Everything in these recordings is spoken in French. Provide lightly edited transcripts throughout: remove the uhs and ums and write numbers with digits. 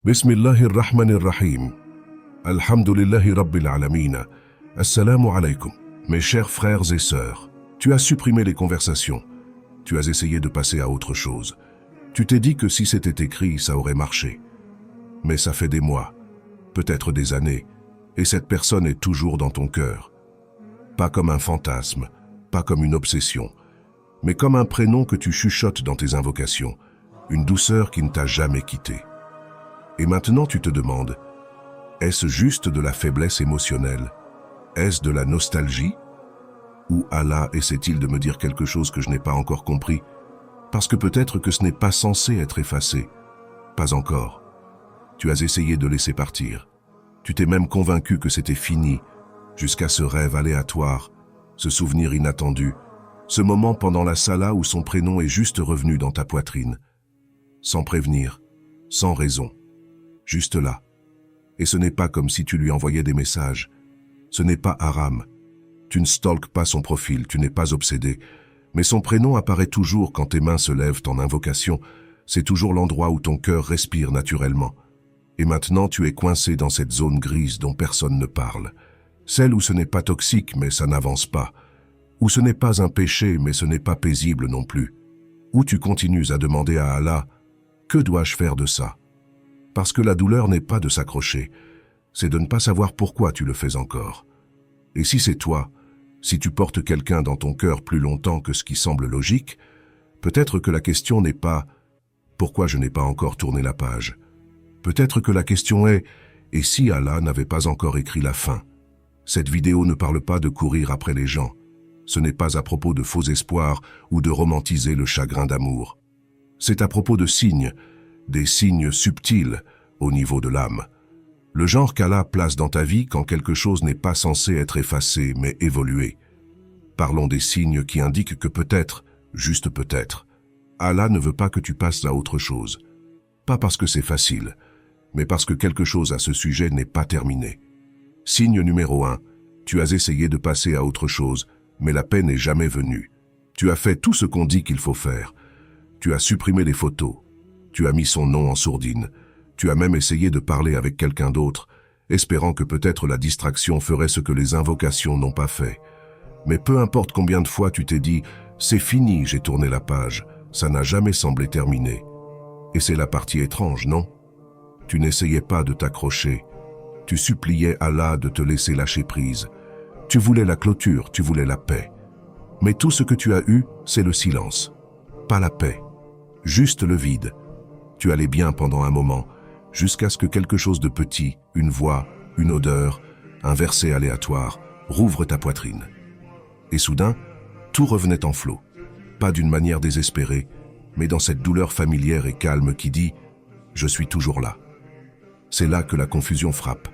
Bismillahirrahmanirrahim. Alhamdulillahi Rabbil Alameen. Assalamu alaikum. Mes chers frères et sœurs, tu as supprimé les conversations. Tu as essayé de passer à autre chose. Tu t'es dit que si c'était écrit, ça aurait marché. Mais ça fait des mois, peut-être des années, et cette personne est toujours dans ton cœur. Pas comme un fantasme, pas comme une obsession, mais comme un prénom que tu chuchotes dans tes invocations, une douceur qui ne t'a jamais quitté. Et maintenant tu te demandes, est-ce juste de la faiblesse émotionnelle? Est-ce de la nostalgie? Ou Allah essaie-t-il de me dire quelque chose que je n'ai pas encore compris? Parce que peut-être que ce n'est pas censé être effacé. Pas encore. Tu as essayé de laisser partir. Tu t'es même convaincu que c'était fini, jusqu'à ce rêve aléatoire, ce souvenir inattendu, ce moment pendant la sala où son prénom est juste revenu dans ta poitrine. Sans prévenir, sans raison. Juste là. Et ce n'est pas comme si tu lui envoyais des messages. Ce n'est pas haram. Tu ne stalkes pas son profil, tu n'es pas obsédé. Mais son prénom apparaît toujours quand tes mains se lèvent en invocation. C'est toujours l'endroit où ton cœur respire naturellement. Et maintenant tu es coincé dans cette zone grise dont personne ne parle. Celle où ce n'est pas toxique mais ça n'avance pas. Où ce n'est pas un péché mais ce n'est pas paisible non plus. Où tu continues à demander à Allah, que dois-je faire de ça? Parce que la douleur n'est pas de s'accrocher, c'est de ne pas savoir pourquoi tu le fais encore. Et si c'est toi, si tu portes quelqu'un dans ton cœur plus longtemps que ce qui semble logique, peut-être que la question n'est pas « pourquoi je n'ai pas encore tourné la page ?» Peut-être que la question est « et si Allah n'avait pas encore écrit la fin ?» Cette vidéo ne parle pas de courir après les gens. Ce n'est pas à propos de faux espoirs ou de romantiser le chagrin d'amour. C'est à propos de signes, des signes subtils au niveau de l'âme. Le genre qu'Allah place dans ta vie quand quelque chose n'est pas censé être effacé mais évolué. Parlons des signes qui indiquent que peut-être, juste peut-être, Allah ne veut pas que tu passes à autre chose. Pas parce que c'est facile, mais parce que quelque chose à ce sujet n'est pas terminé. Signe numéro 1, tu as essayé de passer à autre chose, mais la paix n'est jamais venue. Tu as fait tout ce qu'on dit qu'il faut faire. Tu as supprimé les photos. Tu as mis son nom en sourdine. Tu as même essayé de parler avec quelqu'un d'autre, espérant que peut-être la distraction ferait ce que les invocations n'ont pas fait. Mais peu importe combien de fois tu t'es dit « c'est fini, j'ai tourné la page », ça n'a jamais semblé terminé. Et c'est la partie étrange, non? Tu n'essayais pas de t'accrocher. Tu suppliais Allah de te laisser lâcher prise. Tu voulais la clôture, tu voulais la paix. Mais tout ce que tu as eu, c'est le silence. Pas la paix. Juste le vide. Tu allais bien pendant un moment, jusqu'à ce que quelque chose de petit, une voix, une odeur, un verset aléatoire, rouvre ta poitrine. Et soudain, tout revenait en flot. Pas d'une manière désespérée, mais dans cette douleur familière et calme qui dit « je suis toujours là ». C'est là que la confusion frappe,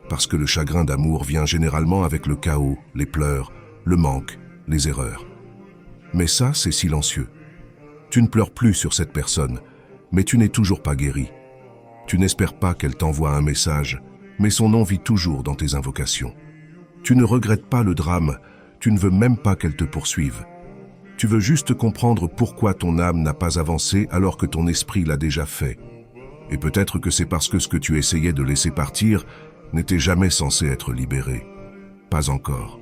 parce que le chagrin d'amour vient généralement avec le chaos, les pleurs, le manque, les erreurs. Mais ça, c'est silencieux. Tu ne pleures plus sur cette personne, mais tu n'es toujours pas guéri. Tu n'espères pas qu'elle t'envoie un message, mais son nom vit toujours dans tes invocations. Tu ne regrettes pas le drame, tu ne veux même pas qu'elle te poursuive. Tu veux juste comprendre pourquoi ton âme n'a pas avancé alors que ton esprit l'a déjà fait. Et peut-être que c'est parce que ce que tu essayais de laisser partir n'était jamais censé être libéré. Pas encore.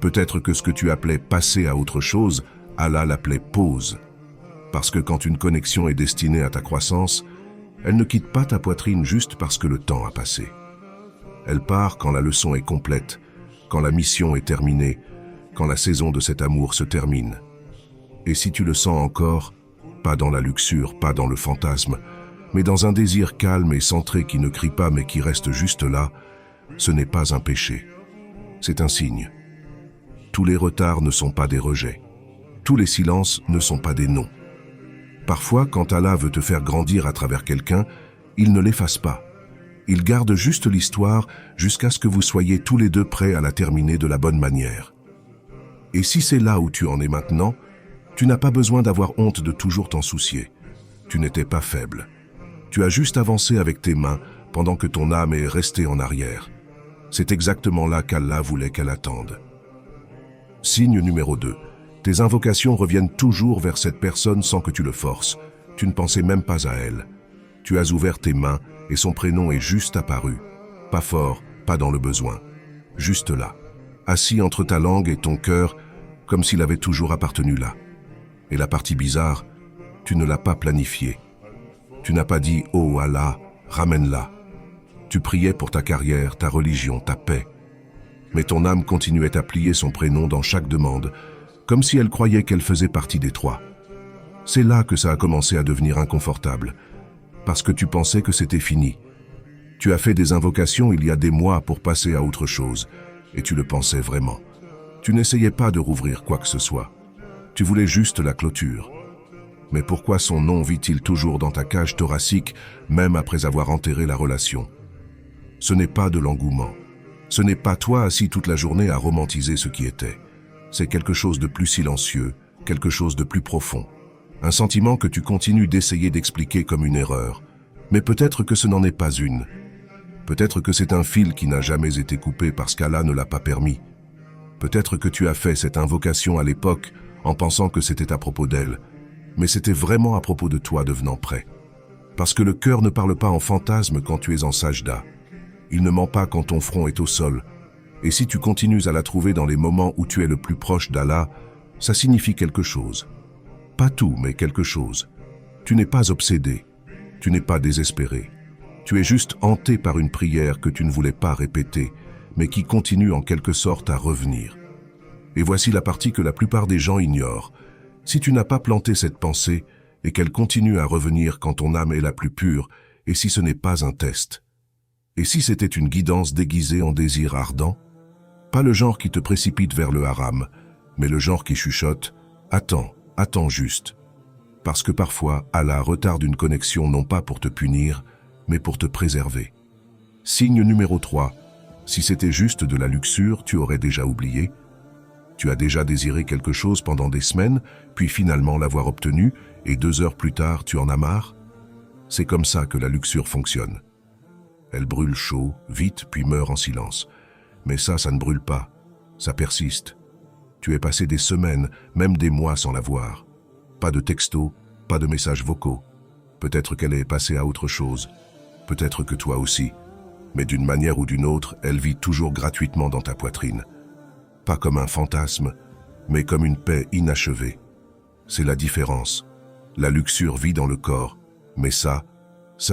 Peut-être que ce que tu appelais passer à autre chose, Allah l'appelait pause. Parce que quand une connexion est destinée à ta croissance, elle ne quitte pas ta poitrine juste parce que le temps a passé. Elle part quand la leçon est complète, quand la mission est terminée, quand la saison de cet amour se termine. Et si tu le sens encore, pas dans la luxure, pas dans le fantasme, mais dans un désir calme et centré qui ne crie pas mais qui reste juste là, ce n'est pas un péché. C'est un signe. Tous les retards ne sont pas des rejets. Tous les silences ne sont pas des non. Parfois, quand Allah veut te faire grandir à travers quelqu'un, il ne l'efface pas. Il garde juste l'histoire jusqu'à ce que vous soyez tous les deux prêts à la terminer de la bonne manière. Et si c'est là où tu en es maintenant, tu n'as pas besoin d'avoir honte de toujours t'en soucier. Tu n'étais pas faible. Tu as juste avancé avec tes mains pendant que ton âme est restée en arrière. C'est exactement là qu'Allah voulait qu'elle attende. Signe numéro 2. Tes invocations reviennent toujours vers cette personne sans que tu le forces. Tu ne pensais même pas à elle. Tu as ouvert tes mains et son prénom est juste apparu. Pas fort, pas dans le besoin. Juste là, assis entre ta langue et ton cœur, comme s'il avait toujours appartenu là. Et la partie bizarre, tu ne l'as pas planifié. Tu n'as pas dit « Oh Allah, ramène-la ». Tu priais pour ta carrière, ta religion, ta paix. Mais ton âme continuait à plier son prénom dans chaque demande, comme si elle croyait qu'elle faisait partie des trois. C'est là que ça a commencé à devenir inconfortable, parce que tu pensais que c'était fini. Tu as fait des invocations il y a des mois pour passer à autre chose, et tu le pensais vraiment. Tu n'essayais pas de rouvrir quoi que ce soit. Tu voulais juste la clôture. Mais pourquoi son nom vit-il toujours dans ta cage thoracique, même après avoir enterré la relation? Ce n'est pas de l'engouement. Ce n'est pas toi assis toute la journée à romantiser ce qui était. C'est quelque chose de plus silencieux, quelque chose de plus profond. Un sentiment que tu continues d'essayer d'expliquer comme une erreur. Mais peut-être que ce n'en est pas une. Peut-être que c'est un fil qui n'a jamais été coupé parce qu'Allah ne l'a pas permis. Peut-être que tu as fait cette invocation à l'époque en pensant que c'était à propos d'elle, mais c'était vraiment à propos de toi devenant prêt. Parce que le cœur ne parle pas en fantasme quand tu es en sajda. Il ne ment pas quand ton front est au sol. Et si tu continues à la trouver dans les moments où tu es le plus proche d'Allah, ça signifie quelque chose. Pas tout, mais quelque chose. Tu n'es pas obsédé. Tu n'es pas désespéré. Tu es juste hanté par une prière que tu ne voulais pas répéter, mais qui continue en quelque sorte à revenir. Et voici la partie que la plupart des gens ignorent. Si tu n'as pas planté cette pensée, et qu'elle continue à revenir quand ton âme est la plus pure, et si ce n'est pas un test? Et si c'était une guidance déguisée en désir ardent? Pas le genre qui te précipite vers le haram, mais le genre qui chuchote « Attends, attends juste ». Parce que parfois, Allah retarde une connexion non pas pour te punir, mais pour te préserver. Signe numéro 3. Si c'était juste de la luxure, tu aurais déjà oublié. Tu as déjà désiré quelque chose pendant des semaines, puis finalement l'avoir obtenu, et 2 heures plus tard, tu en as marre? C'est comme ça que la luxure fonctionne. Elle brûle chaud, vite, puis meurt en silence. Mais ça ne brûle pas. Ça persiste. Tu es passé des semaines, même des mois sans la voir. Pas de textos, pas de messages vocaux. Peut-être qu'elle est passée à autre chose. Peut-être que toi aussi. Mais d'une manière ou d'une autre, elle vit toujours gratuitement dans ta poitrine. Pas comme un fantasme, mais comme une paix inachevée. C'est la différence. La luxure vit dans le corps, mais ça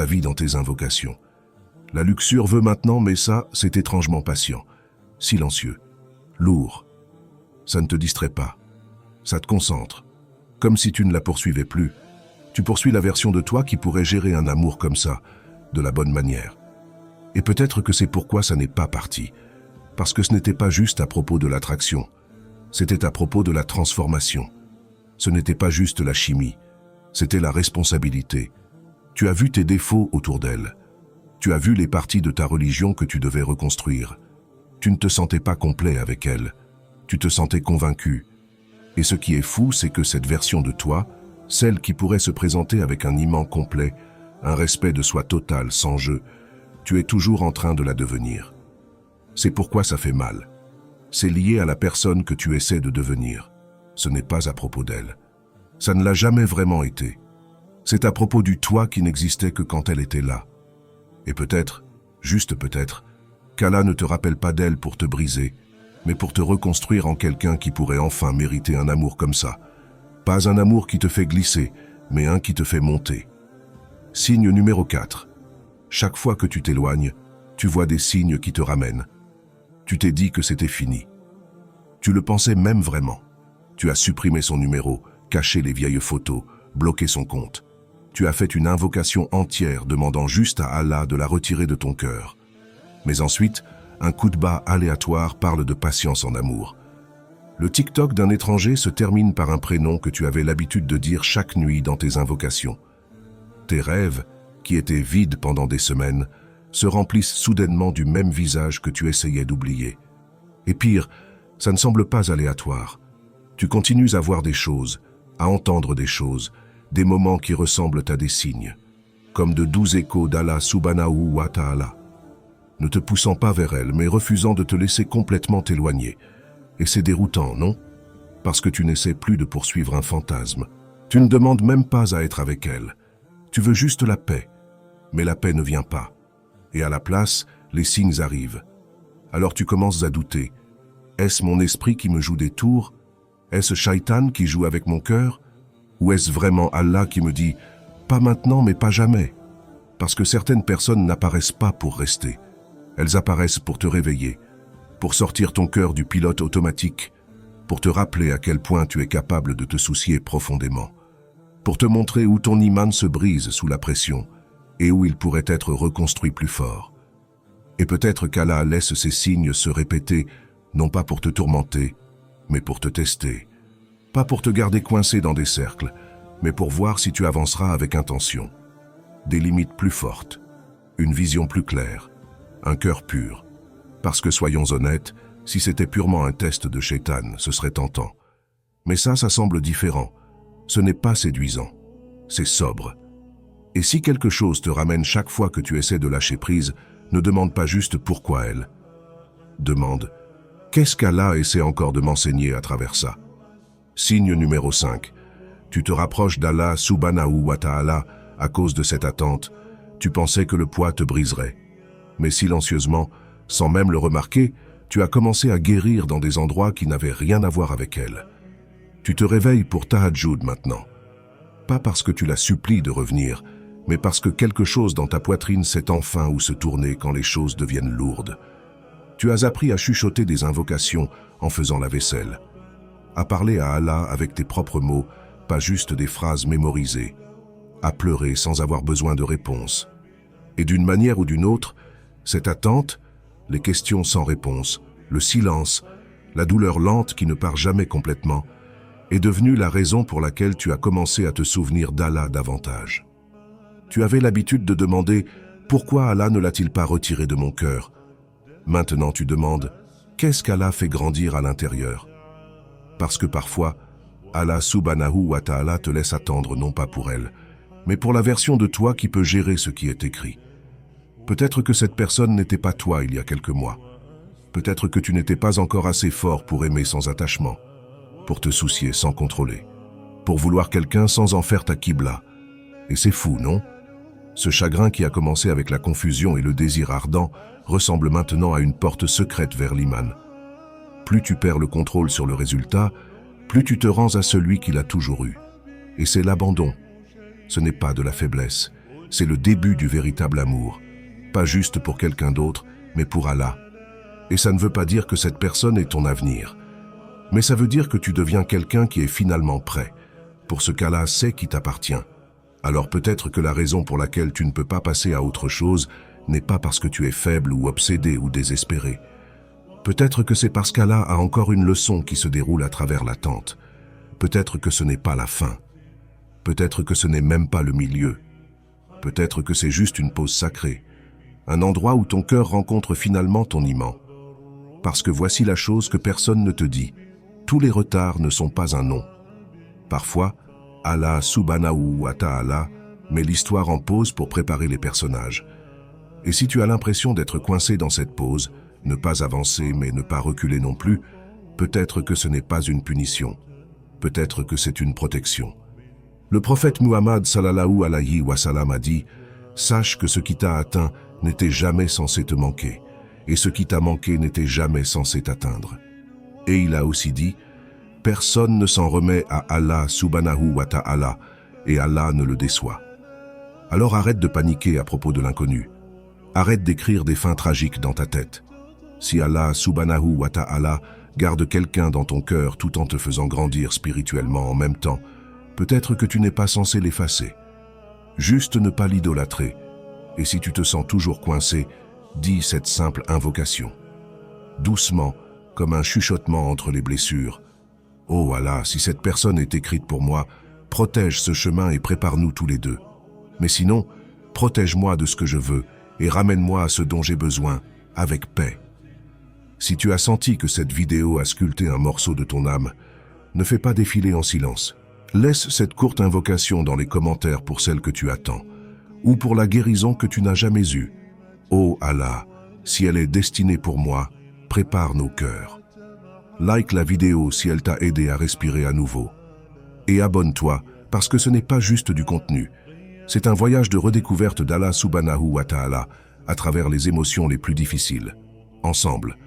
vit dans tes invocations. La luxure veut maintenant, mais ça, c'est étrangement patient, silencieux, lourd. Ça ne te distrait pas. Ça te concentre. Comme si tu ne la poursuivais plus. Tu poursuis la version de toi qui pourrait gérer un amour comme ça, de la bonne manière. Et peut-être que c'est pourquoi ça n'est pas parti. Parce que ce n'était pas juste à propos de l'attraction. C'était à propos de la transformation. Ce n'était pas juste la chimie. C'était la responsabilité. Tu as vu tes défauts autour d'elle. Tu as vu les parties de ta religion que tu devais reconstruire. Tu ne te sentais pas complet avec elle. Tu te sentais convaincu. Et ce qui est fou, c'est que cette version de toi, celle qui pourrait se présenter avec un iman complet, un respect de soi total, sans jeu, tu es toujours en train de la devenir. C'est pourquoi ça fait mal. C'est lié à la personne que tu essaies de devenir. Ce n'est pas à propos d'elle. Ça ne l'a jamais vraiment été. C'est à propos du toi qui n'existait que quand elle était là. Et peut-être, juste peut-être, qu'Allah ne te rappelle pas d'elle pour te briser, mais pour te reconstruire en quelqu'un qui pourrait enfin mériter un amour comme ça. Pas un amour qui te fait glisser, mais un qui te fait monter. Signe numéro 4. Chaque fois que tu t'éloignes, tu vois des signes qui te ramènent. Tu t'es dit que c'était fini. Tu le pensais même vraiment. Tu as supprimé son numéro, caché les vieilles photos, bloqué son compte. Tu as fait une invocation entière demandant juste à Allah de la retirer de ton cœur. Mais ensuite, un coup de bas aléatoire parle de patience en amour. Le TikTok d'un étranger se termine par un prénom que tu avais l'habitude de dire chaque nuit dans tes invocations. Tes rêves, qui étaient vides pendant des semaines, se remplissent soudainement du même visage que tu essayais d'oublier. Et pire, ça ne semble pas aléatoire. Tu continues à voir des choses, à entendre des choses, des moments qui ressemblent à des signes, comme de doux échos d'Allah subhanahu wa ta'ala, ne te poussant pas vers elle, mais refusant de te laisser complètement t'éloigner. Et c'est déroutant, non? Parce que tu n'essaies plus de poursuivre un fantasme. Tu ne demandes même pas à être avec elle. Tu veux juste la paix. Mais la paix ne vient pas. Et à la place, les signes arrivent. Alors tu commences à douter. Est-ce mon esprit qui me joue des tours? Est-ce Shaitan qui joue avec mon cœur? Ou est-ce vraiment Allah qui me dit « pas maintenant mais pas jamais » Parce que certaines personnes n'apparaissent pas pour rester. Elles apparaissent pour te réveiller, pour sortir ton cœur du pilote automatique, pour te rappeler à quel point tu es capable de te soucier profondément, pour te montrer où ton iman se brise sous la pression et où il pourrait être reconstruit plus fort. Et peut-être qu'Allah laisse ces signes se répéter, non pas pour te tourmenter, mais pour te tester. Pas pour te garder coincé dans des cercles, mais pour voir si tu avanceras avec intention. Des limites plus fortes, une vision plus claire, un cœur pur. Parce que soyons honnêtes, si c'était purement un test de Shaitan, ce serait tentant. Mais ça semble différent. Ce n'est pas séduisant, c'est sobre. Et si quelque chose te ramène chaque fois que tu essaies de lâcher prise, ne demande pas juste pourquoi elle. Demande, qu'est-ce qu'Allah essaie encore de m'enseigner à travers ça? Signe numéro 5. Tu te rapproches d'Allah subhanahu wa ta'ala à cause de cette attente. Tu pensais que le poids te briserait. Mais silencieusement, sans même le remarquer, tu as commencé à guérir dans des endroits qui n'avaient rien à voir avec elle. Tu te réveilles pour tahajjud maintenant. Pas parce que tu la supplies de revenir, mais parce que quelque chose dans ta poitrine sait enfin où se tourner quand les choses deviennent lourdes. Tu as appris à chuchoter des invocations en faisant la vaisselle, à parler à Allah avec tes propres mots, pas juste des phrases mémorisées, à pleurer sans avoir besoin de réponse. Et d'une manière ou d'une autre, cette attente, les questions sans réponse, le silence, la douleur lente qui ne part jamais complètement, est devenue la raison pour laquelle tu as commencé à te souvenir d'Allah davantage. Tu avais l'habitude de demander « Pourquoi Allah ne l'a-t-il pas retiré de mon cœur ?» Maintenant tu demandes « Qu'est-ce qu'Allah fait grandir à l'intérieur ?» Parce que parfois, Allah subhanahu wa ta'ala te laisse attendre non pas pour elle, mais pour la version de toi qui peut gérer ce qui est écrit. Peut-être que cette personne n'était pas toi il y a quelques mois. Peut-être que tu n'étais pas encore assez fort pour aimer sans attachement, pour te soucier sans contrôler, pour vouloir quelqu'un sans en faire ta qibla. Et c'est fou, non? Ce chagrin qui a commencé avec la confusion et le désir ardent ressemble maintenant à une porte secrète vers l'iman. Plus tu perds le contrôle sur le résultat, plus tu te rends à celui qui l'a toujours eu. Et c'est l'abandon. Ce n'est pas de la faiblesse, c'est le début du véritable amour. Pas juste pour quelqu'un d'autre, mais pour Allah. Et ça ne veut pas dire que cette personne est ton avenir. Mais ça veut dire que tu deviens quelqu'un qui est finalement prêt, pour ce qu'Allah sait qui t'appartient. Alors peut-être que la raison pour laquelle tu ne peux pas passer à autre chose n'est pas parce que tu es faible ou obsédé ou désespéré. Peut-être que c'est parce qu'Allah a encore une leçon qui se déroule à travers l'attente. Peut-être que ce n'est pas la fin. Peut-être que ce n'est même pas le milieu. Peut-être que c'est juste une pause sacrée. Un endroit où ton cœur rencontre finalement ton iman. Parce que voici la chose que personne ne te dit. Tous les retards ne sont pas un non. Parfois, Allah subhanahu wa ta'ala met l'histoire en pause pour préparer les personnages. Et si tu as l'impression d'être coincé dans cette pause, ne pas avancer mais ne pas reculer non plus, peut-être que ce n'est pas une punition. Peut-être que c'est une protection. Le prophète Muhammad sallallahu alayhi wa sallam a dit « Sache que ce qui t'a atteint n'était jamais censé te manquer, et ce qui t'a manqué n'était jamais censé t'atteindre. » Et il a aussi dit « Personne ne s'en remet à Allah subhanahu wa ta'ala, et Allah ne le déçoit. » Alors arrête de paniquer à propos de l'inconnu. Arrête d'écrire des fins tragiques dans ta tête. Si Allah subhanahu wa ta'ala garde quelqu'un dans ton cœur tout en te faisant grandir spirituellement en même temps, peut-être que tu n'es pas censé l'effacer. Juste ne pas l'idolâtrer. Et si tu te sens toujours coincé, dis cette simple invocation. Doucement, comme un chuchotement entre les blessures. « Oh Allah, si cette personne est écrite pour moi, protège ce chemin et prépare-nous tous les deux. Mais sinon, protège-moi de ce que je veux et ramène-moi à ce dont j'ai besoin, avec paix. » Si tu as senti que cette vidéo a sculpté un morceau de ton âme, ne fais pas défiler en silence. Laisse cette courte invocation dans les commentaires pour celle que tu attends, ou pour la guérison que tu n'as jamais eue. Oh Allah, si elle est destinée pour moi, prépare nos cœurs. Like la vidéo si elle t'a aidé à respirer à nouveau. Et abonne-toi, parce que ce n'est pas juste du contenu, C'est un voyage de redécouverte d'Allah subhanahu wa ta'ala à travers les émotions les plus difficiles. Ensemble,